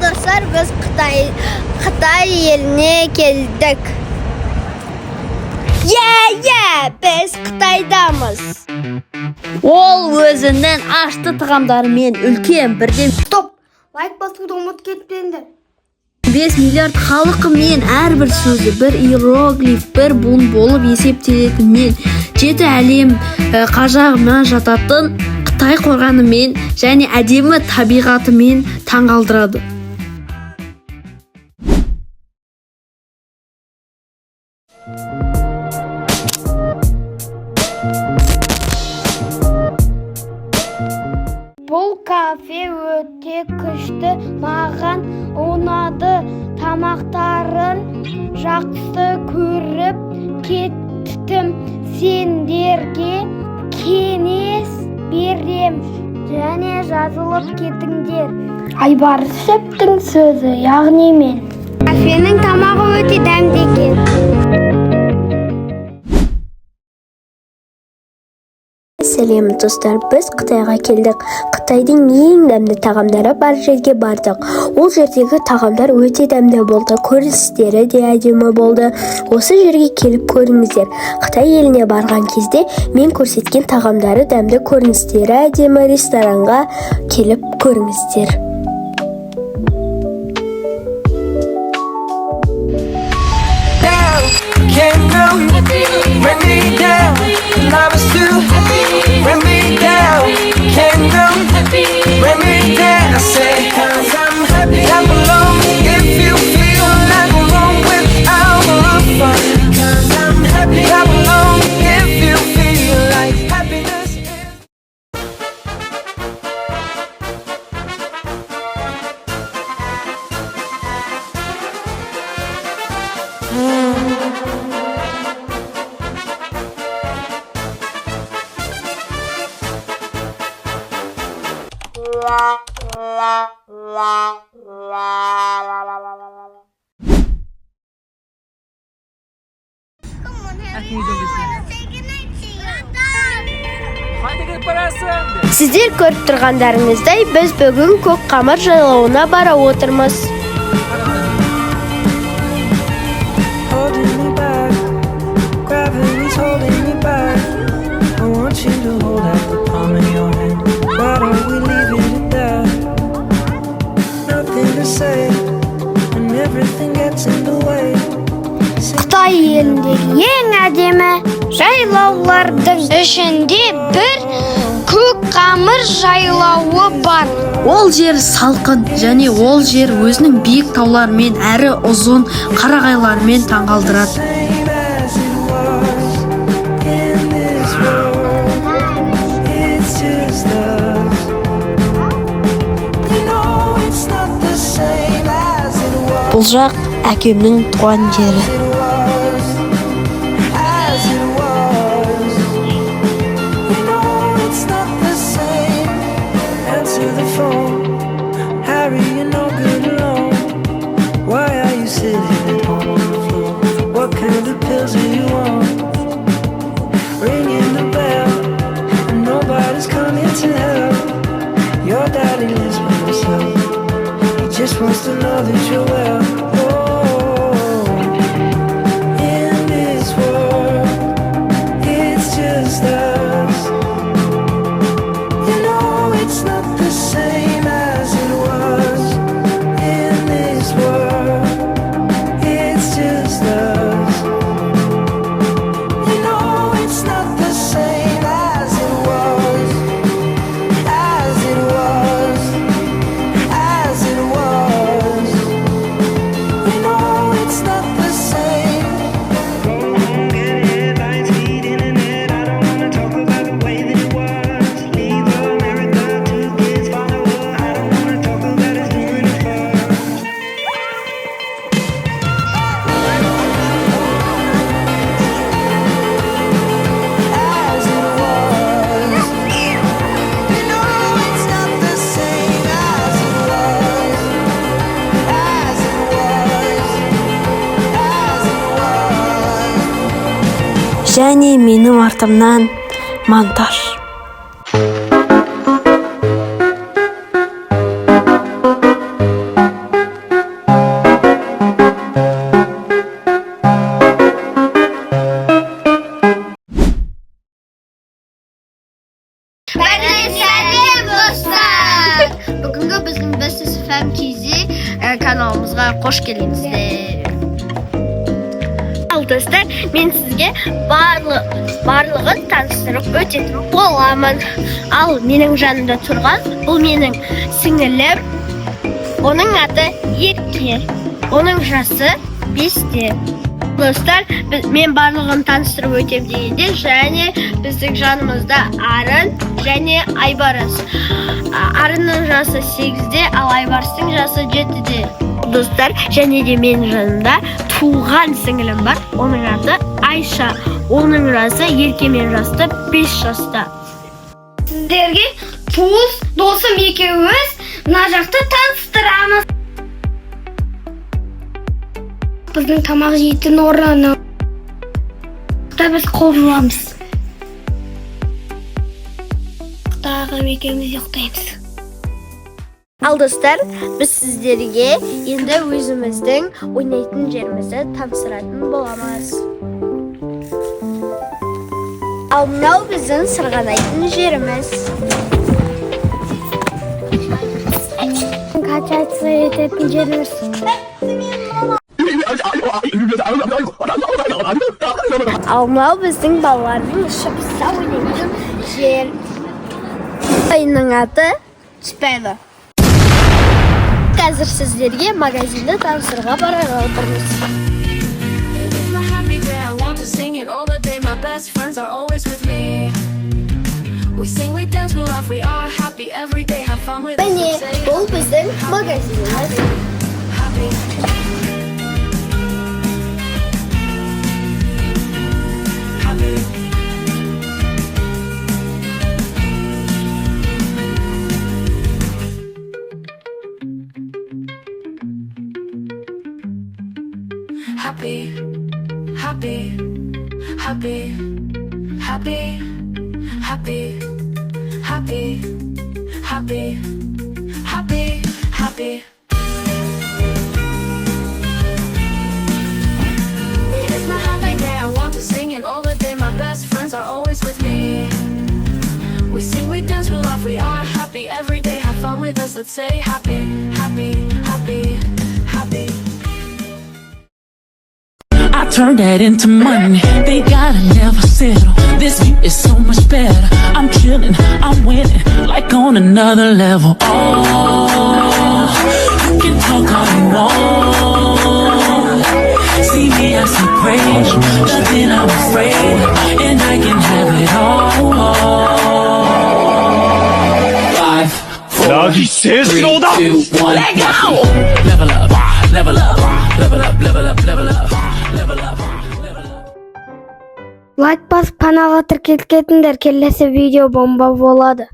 достар, біз Қытай еліне келдік. Біз Қытайдамыз. Ол өзінің ашты тағамдарымен үлкен бірден. Стоп! Лайк басуды ұмытып кетпеңдер. 5 миллиард халқы мен әрбір сөзі бір иероглиф, бір буын болып есептелетінен 7 әлем қажағына жататын Қытай қорғанымен және әдемі табиғатымен таңғалдырады. Бұл кафе өте күшті, маған ұнады. Тамақтарын жақсы көріп кеттім. Сендерге кеңес берем және жазылып кетіңдер. Айбаршевтің сөзі, яғни мен. Кафенің тамағы өте дәмді екен. Сәлем достар, біз Қытайға келдік. Қытайдың ең дәмді тағамдары бар жерге бардық. Ол жердегі тағамдар өте дәмді болды, көріністері де әдемі болды. Осы жерге келіп көріңіздер. Қытай еліне барған кезде мен көрсеткен тағамдары дәмді, көріністері әдемі, ресторанға келіп көріңіздер. Сіздер көріп тұрғандарыңыздай, біз бүгін көк қамыр жайлауына бара отырмыз. Қытай еліндегі ең әдемі жайлаулардың ішінде бір көк қамыр жайлауы бар. Ол жер салқын және ол жер өзінің биік тауларымен әрі ұзын қарағайларымен таңғалдырады. Бұл жақ әкемнің туған жері. Just wants to know that you're well. Oh, in this world, it's just us. You know it's not the same as it was. In this world, it's just us. You know it's not the same as it was. As it was. As it was. You know it's not the same. Go on, get headlines, feed internet. I don't wanna talk about the way that it was. Leave America, 2 kids follow her. I don't wanna talk about us doing it first. As it was. You know it's not the same as it was. As it was. As it was. Және менің артымнан монтаж. каналымызға қош келдіңіздер. Ал достар, мен сізге барлығын таныстырып өтетін боламын. Ал менің жанымда тұрған бұл менің сіңілім. Оның аты Ерке. Оның жасы 5-те. Достар, мен барлығын таныстырып өтем дегенде, және біздің жанымызда Арын және Айбарыс. Арынның жасы 8-де, ал Айбарыстың жасы 7-де. Достар, және де менің жанымда туған сіңілім бар. Оның аты Айша. Оның жасы Еркемен жасты 5 жаста. Сіздерге туыс досым екеуіміз мына жақты таныстырамыз. Біздің тамақ жейтін орны. Біз қобыламыз. Тағы екеуміз ұйықтаймыз. Ал достар, біз сіздерге енді өзіміздің ойнайтын жерімізді таныстыратын боламыз. Ал мынау біздің сырғанайтын жеріміз. Качаться ететін жеріміз. Ал мынау біздің балалардың шығыста ойнайтын жер. Ойынның аты Спайлы. Қазір сіздерге магазинді таныстыруға бара жатырмыз. Міне, бұл біздің магазиніміз. Happy, happy, happy, happy, happy, happy, happy, happy, happy. It's my happy day, I want to sing it all the day. My best friends are always with me. We sing, we dance, we laugh, we are happy every day. Have fun with us, let's say happy, happy, happy, happy. I turn that into money. They gotta never settle. This view is so much better. I'm chilling, I'm winning, like on another level. Oh, you can talk all you want. See me, I see praise. Nothing I'm afraid, and I can have it all. 5, 4, 3, 2, 1, let go. Level up, level up, level up, level up, level up. Лайк басып каналға тіркеліп кетіңдер, келесі видео бомба болады.